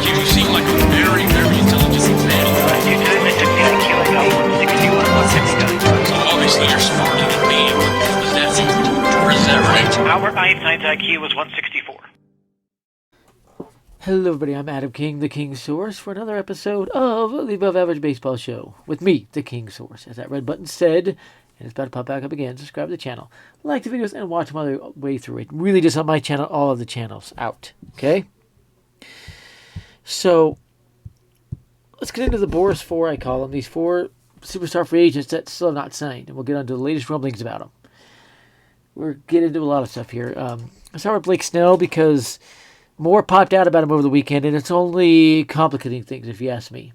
You seem like a very, very intelligent man. You did. I took the IQ. I got 161, 169. So obviously you're smarter than me. Or is that right? Albert Einstein's IQ was 164. Hello everybody, I'm Adam King, the King Source, for another episode of the Above Average Baseball Show. With me, the King Source. As that red button said, and it's about to pop back up again, subscribe to the channel, like the videos, and watch them all the way through it. Really just on my channel, all of the channels out. Okay? So, let's get into the Boris 4, I call them. These 4 superstar free agents that still have not signed. And we'll get on to the latest rumblings about them. We're getting into a lot of stuff here. Let's start with Blake Snell because more popped out about him over the weekend, and it's only complicating things, if you ask me.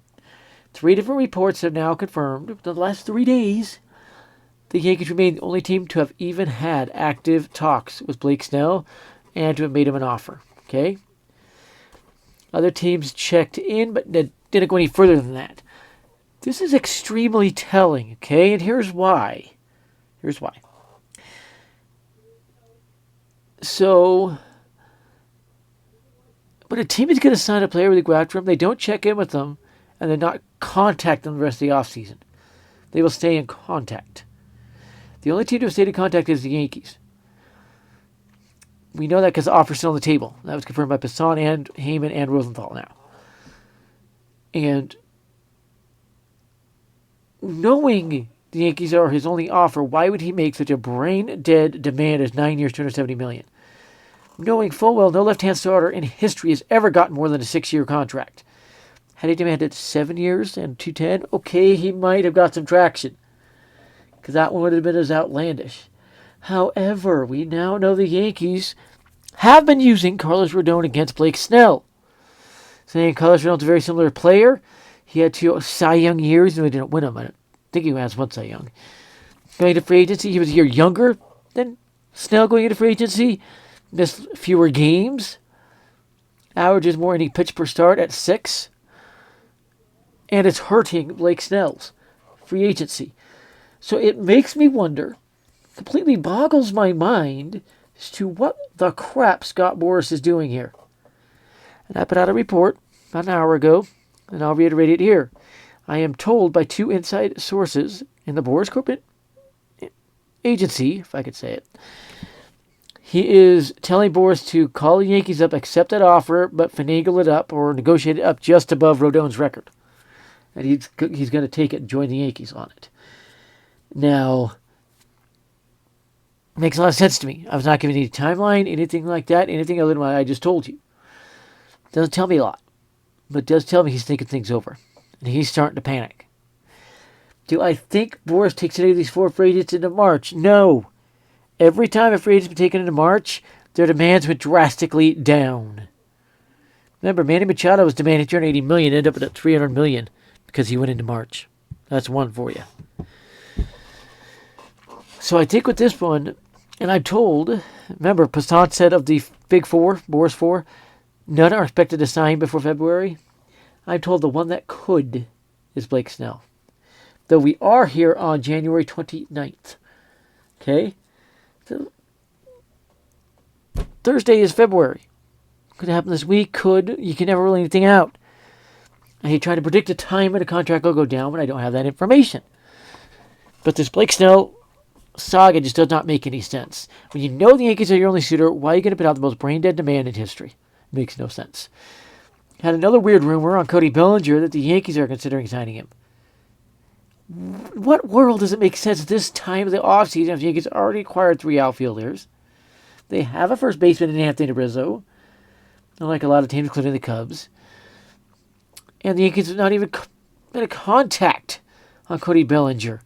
3 different reports have now confirmed, the last 3 days, the Yankees remain the only team to have even had active talks with Blake Snell and to have made him an offer. Okay? Other teams checked in, but didn't go any further than that. This is extremely telling, okay? And here's why. Here's why. So, when a team is going to sign a player, they go after him, they don't check in with them, and they not contact them the rest of the offseason. They will stay in contact. The only team to have stayed in contact is the Yankees. We know that because the offer's still on the table. That was confirmed by Passan and Heyman and Rosenthal now. And knowing the Yankees are his only offer, why would he make such a brain-dead demand as 9 years, $270 million? Knowing full well no left-hand starter in history has ever gotten more than a 6-year contract. Had he demanded 7 years and 210, okay, he might have got some traction. Because that one would have been as outlandish. However, we now know the Yankees have been using Carlos Rodon against Blake Snell. Saying Carlos Rodon's a very similar player. He had 2 Cy Young years, and he didn't win them. I don't think he has 1 Cy Young. Going into free agency, he was a year younger than Snell going into free agency. Missed fewer games. Averages more inning pitch per start at 6. And it's hurting Blake Snell's free agency. So it makes me wonder, completely boggles my mind as to what the crap Scott Boras is doing here. And I put out a report about an hour ago, and I'll reiterate it here. I am told by 2 inside sources in the Boras corporate agency, if I could say it, he is telling Boras to call the Yankees up, accept that offer, but finagle it up or negotiate it up just above Rodon's record. And he's going to take it and join the Yankees on it. Now, it makes a lot of sense to me. I was not giving any timeline, anything like that, anything other than what I just told you. Doesn't tell me a lot, but does tell me he's thinking things over. And he's starting to panic. Do I think Boras takes any of these 4 free agents into March? No. Every time a free agent's been taken into March, their demands went drastically down. Remember, Manny Machado was demanding $280 million, ended up at $300 million because he went into March. That's one for you. So I think with this one, and I'm told, remember, Passan said of the big 4, Boras 4, none are expected to sign before February. I'm told the one that could is Blake Snell. Though we are here on January 29th. Okay? So, Thursday is February. Could happen this week, could. You can never rule anything out. I hate trying to predict a time when a contract will go down when I don't have that information. But this Blake Snell saga just does not make any sense. When you know the Yankees are your only suitor, why are you going to put out the most brain-dead demand in history? Makes no sense. Had another weird rumor on Cody Bellinger that the Yankees are considering signing him. What world does it make sense at this time of the offseason if the Yankees already acquired 3 outfielders? They have a first baseman in Anthony Rizzo, unlike a lot of teams, including the Cubs. And the Yankees have not even been in contact on Cody Bellinger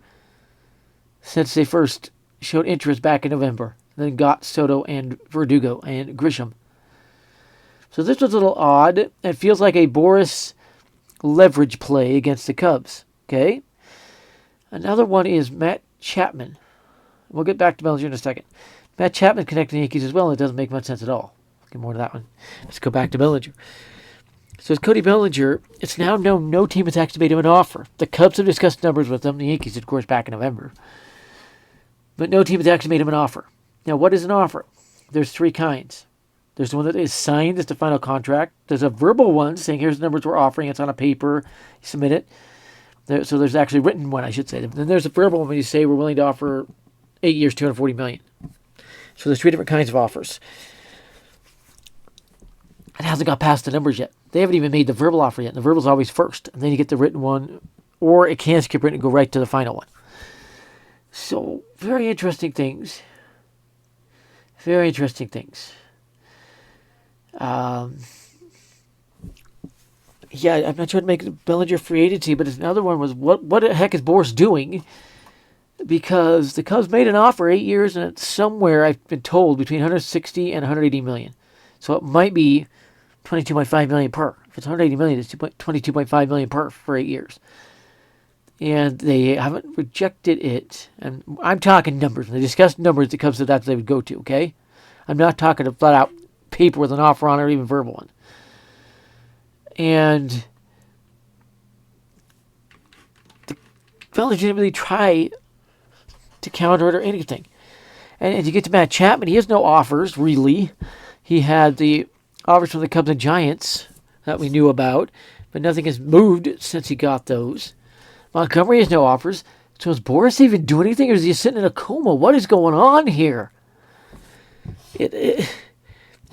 since they first showed interest back in November. Then got Soto and Verdugo and Grisham. So this was a little odd. It feels like a Boras leverage play against the Cubs. Okay? Another one is Matt Chapman. We'll get back to Bellinger in a second. Matt Chapman connecting the Yankees as well, and it doesn't make much sense at all. We'll get more to that one. Let's go back to Bellinger. So as Cody Bellinger, it's now known no team has actually made him an offer. The Cubs have discussed numbers with him. The Yankees, of course, back in November. But no team has actually made him an offer. Now, what is an offer? There's 3 kinds. There's the one that is signed as the final contract. There's a verbal one saying, here's the numbers we're offering. It's on a paper. You submit it. So there's actually a written one, I should say. Then there's a verbal one when you say we're willing to offer 8 years, $240 million. So there's 3 different kinds of offers. It hasn't got past the numbers yet. They haven't even made the verbal offer yet. And the verbal's always first. And then you get the written one. Or it can skip written and go right to the final one. So, very interesting things. Very interesting things. Yeah, I'm not trying to make Bellinger free agency, but another one was, what the heck is Boras doing? Because the Cubs made an offer 8 years, and it's somewhere, I've been told, between 160 and 180 million. So it might be 22.5 million per. If it's 180 million, it's 22.5 million per for 8 years. And they haven't rejected it. And I'm talking numbers. When they discussed numbers, the Cubs said that's what they would go to, okay? I'm not talking a flat-out paper with an offer on it or even verbal one. And the Bellinger didn't really try to counter it or anything. And as you get to Matt Chapman, he has no offers, really. He had the offers from the Cubs and Giants that we knew about, but nothing has moved since he got those. Montgomery has no offers. So is Boras even doing anything, or is he sitting in a coma? What is going on here? It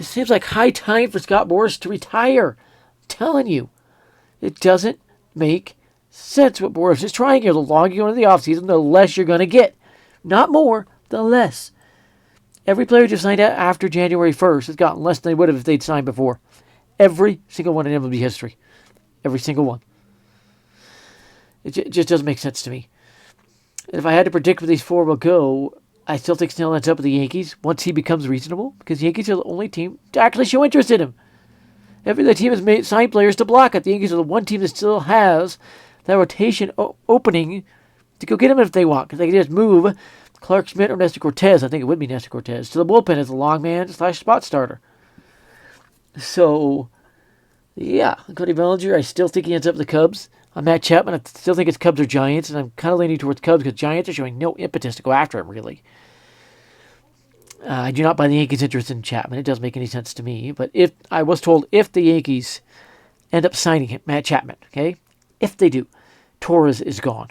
seems like high time for Scott Boras to retire. I'm telling you. It doesn't make sense what Boras is trying here. The longer you go into the offseason, the less you're going to get. Not more, the less. Every player just signed after January 1st has gotten less than they would have if they'd signed before. Every single one in MLB history. Every single one. It just doesn't make sense to me. And if I had to predict where these 4 will go, I still think Snell ends up with the Yankees once he becomes reasonable, because the Yankees are the only team to actually show interest in him. Every other team has signed players to block it. The Yankees are the one team that still has that rotation opening to go get him if they want, because they can just move Clark Schmidt or Nestor Cortez. I think it would be Nestor Cortez to the bullpen as a long man / spot starter. So, yeah, Cody Bellinger, I still think he ends up with the Cubs. On Matt Chapman, I still think it's Cubs or Giants, and I'm kind of leaning towards Cubs because Giants are showing no impetus to go after him, really. I do not buy the Yankees' interest in Chapman. It doesn't make any sense to me. But if I was told if the Yankees end up signing him, Matt Chapman, okay, if they do, Torres is gone.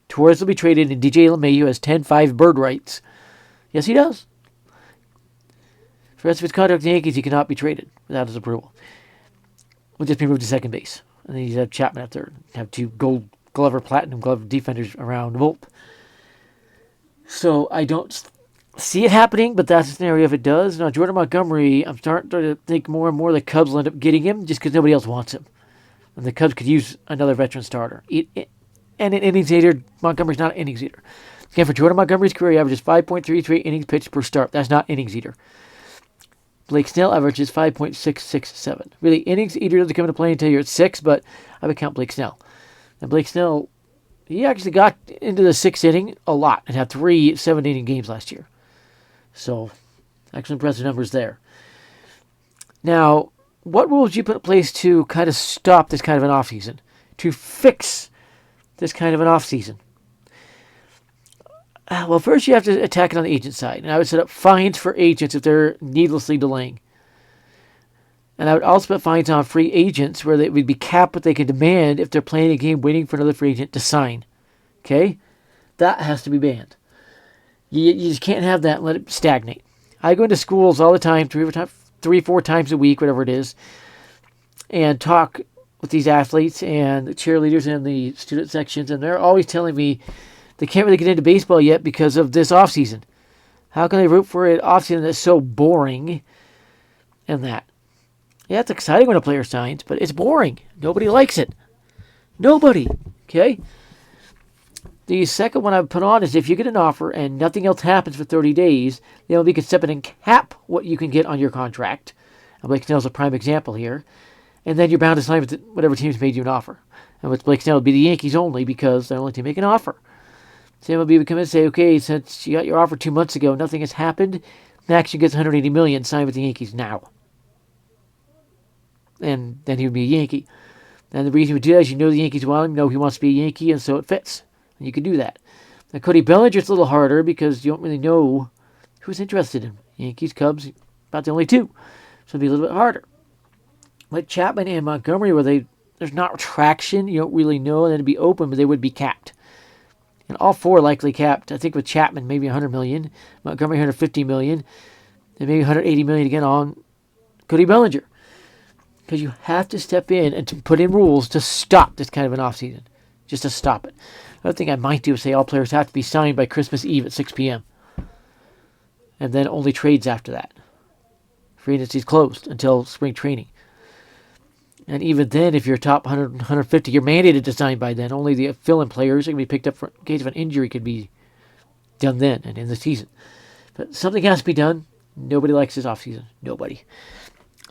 Torres will be traded, and DJ LeMahieu has 10-5 bird rights. Yes, he does. For the rest of his contract with the Yankees, he cannot be traded without his approval. Will just be moved to second base. And then you have Chapman up there. Have 2 gold glover, platinum glover defenders around Volpe. So I don't see it happening, but that's the scenario if it does. Now, Jordan Montgomery, I'm starting to think more and more the Cubs will end up getting him just because nobody else wants him. And the Cubs could use another veteran starter. And an innings eater, Montgomery's not an innings eater. Again, for Jordan Montgomery's career, he averages 5.33 innings pitched per start. That's not innings eater. Blake Snell averages 5.667. Really, innings eater doesn't come into play until you're at 6, but I would count Blake Snell. And Blake Snell, he actually got into the 6th inning a lot and had 3 7-inning games last year. So, actually impressive numbers there. Now, what rules do you put in place to kind of stop this kind of an offseason? To fix this kind of an offseason? Well, first you have to attack it on the agent side. And I would set up fines for agents if they're needlessly delaying. And I would also put fines on free agents where they would be capped what they can demand if they're playing a game waiting for another free agent to sign. Okay? That has to be banned. You just can't have that and let it stagnate. I go into schools all the time, 3-4 times a week, whatever it is, and talk with these athletes and the cheerleaders and the student sections, and they're always telling me they can't really get into baseball yet because of this offseason. How can they root for an offseason that's so boring and that? Yeah, it's exciting when a player signs, but it's boring. Nobody likes it. Nobody. Okay? The second one I would put on is if you get an offer and nothing else happens for 30 days, then we can step in and cap what you can get on your contract. And Blake Snell's a prime example here. And then you're bound to sign with whatever team's made you an offer. And with Blake Snell, it would be the Yankees only because they're the only team making an offer. So MLB would come in and say, okay, since you got your offer 2 months ago, nothing has happened. Max, you gets $180 million, sign with the Yankees now. And then he would be a Yankee. And the reason he would do that is you know the Yankees want him, you know he wants to be a Yankee, and so it fits. And you can do that. Now, Cody Bellinger's a little harder because you don't really know who's interested in him. Yankees, Cubs, about the only 2. So it'll be a little bit harder. Like Chapman and Montgomery, there's not traction, you don't really know, and it'd be open, but they would be capped. And all four likely capped. I think with Chapman, maybe $100 million, Montgomery $150 million, and maybe $180 million again on Cody Bellinger. Because you have to step in and to put in rules to stop this kind of an offseason. Just to stop it. Another thing I might do is say all players have to be signed by Christmas Eve at 6 p.m. And then only trades after that. Free agency's closed until spring training. And even then, if you're top 100, 150, you're mandated to sign by then. Only the fill-in players are going to be picked up for, in case of an injury could be done then and in the season. But something has to be done. Nobody likes this offseason. Nobody.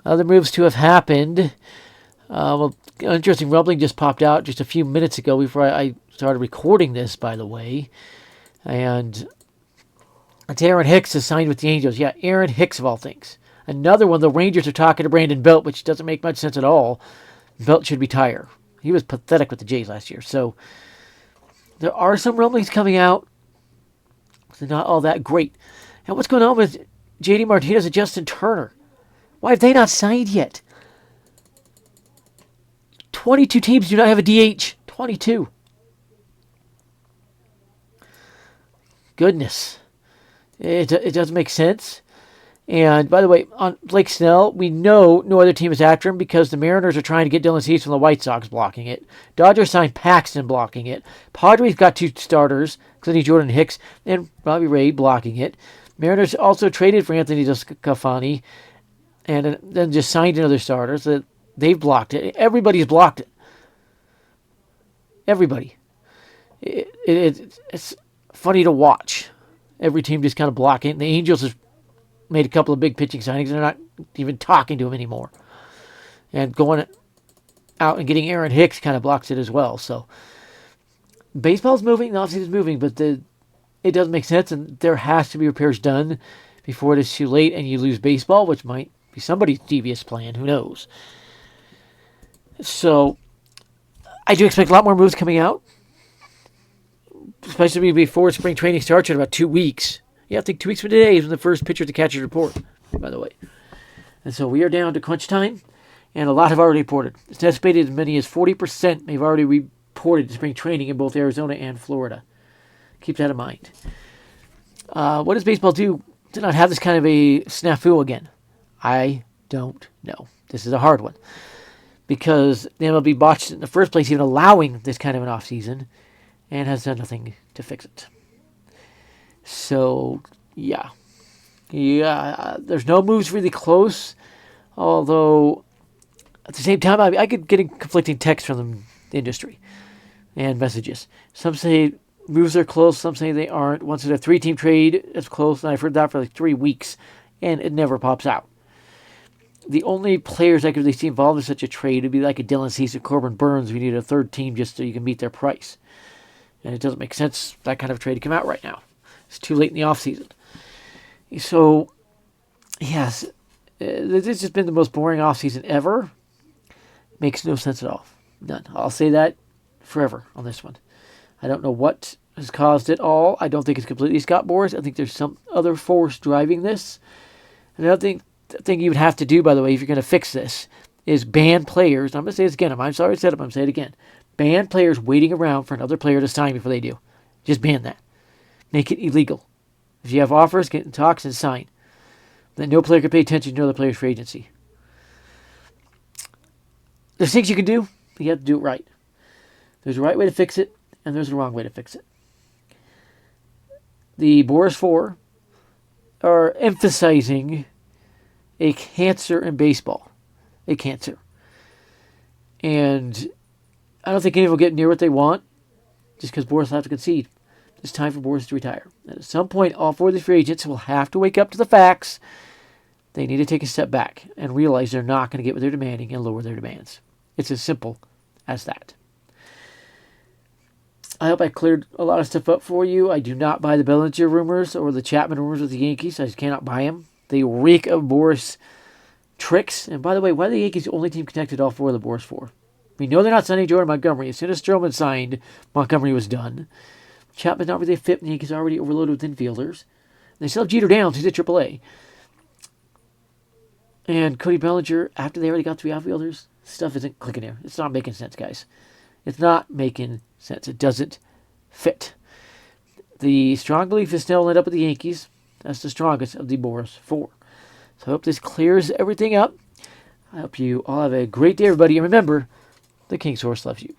Other moves to have happened. Interesting rumbling just popped out just a few minutes ago before I started recording this, by the way. And it's Aaron Hicks is signed with the Angels. Yeah, Aaron Hicks of all things. Another one, the Rangers are talking to Brandon Belt, which doesn't make much sense at all. Belt should retire. He was pathetic with the Jays last year. So there are some rumblings coming out. They're not all that great. And what's going on with J.D. Martinez and Justin Turner? Why have they not signed yet? 22 teams do not have a DH. 22. Goodness. It doesn't make sense. And, by the way, on Blake Snell, we know no other team is after him because the Mariners are trying to get Dylan Cease from the White Sox blocking it. Dodgers signed Paxton blocking it. Padres got 2 starters, including Jordan Hicks and Robbie Ray blocking it. Mariners also traded for Anthony Descafani and then just signed another starter. So they've blocked it. Everybody's blocked it. Everybody. It's funny to watch. Every team just kind of blocking it. The Angels have made a couple of big pitching signings. They're not even talking to him anymore. And going out and getting Aaron Hicks kind of blocks it as well. So baseball's moving, the offseason's moving, but it doesn't make sense, and there has to be repairs done before it is too late and you lose baseball, which might be somebody's devious plan. Who knows? So I do expect a lot more moves coming out, especially before spring training starts in about 2 weeks. Yeah, I think 2 weeks from today is when the first pitcher to catcher's report, by the way. And so we are down to crunch time, and a lot have already reported. It's estimated as many as 40% have already reported spring training in both Arizona and Florida. Keep that in mind. What does baseball do to not have this kind of a snafu again? I don't know. This is a hard one. Because the MLB botched in the first place even allowing this kind of an offseason and has done nothing to fix it. So, yeah. There's no moves really close. Although, at the same time, I could get conflicting texts from the industry and messages. Some say moves are close, some say they aren't. Once in a 3-team trade, it's close, and I've heard that for like 3 weeks, and it never pops out. The only players I could really see involved in such a trade would be like a Dylan Cease or Corbin Burns. We need a 3rd team just so you can meet their price. And it doesn't make sense that kind of trade to come out right now. It's too late in the offseason. So, yes, this has been the most boring offseason ever. Makes no sense at all. None. I'll say that forever on this one. I don't know what has caused it all. I don't think it's completely Scott Boras. I think there's some other force driving this. Another thing you would have to do, by the way, if you're going to fix this, is ban players. I'm going to say this again. I'm sorry I said it, but I'm going to say it again. Ban players waiting around for another player to sign before they do. Just ban that. Make it illegal. If you have offers, get in talks and sign. Then no player can pay attention to another player's free agency. There's things you can do, but you have to do it right. There's a right way to fix it, and there's a wrong way to fix it. The Boras 4 are emphasizing a cancer in baseball. A cancer. And I don't think anyone will get near what they want just because Boras will have to concede. It's time for Boras to retire. And at some point, all 4 of the free agents will have to wake up to the facts. They need to take a step back and realize they're not going to get what they're demanding and lower their demands. It's as simple as that. I hope I cleared a lot of stuff up for you. I do not buy the Bellinger rumors or the Chapman rumors with the Yankees. I just cannot buy them. They reek of Boras tricks. And by the way, why are the Yankees the only team connected to all 4 of the Boras 4? We know they're not signing Jordan Montgomery. As soon as Stroman signed, Montgomery was done. Chapman's not really a fit, and the Yankees are already overloaded with infielders. They still have Jeter Downs, who's at AAA. And Cody Bellinger, after they already got 3 outfielders, stuff isn't clicking there. It's not making sense, guys. It's not making sense. It doesn't fit. The strong belief is Snell will end up with the Yankees. That's the strongest of the Boris 4. So I hope this clears everything up. I hope you all have a great day, everybody. And remember, the King's Horse loves you.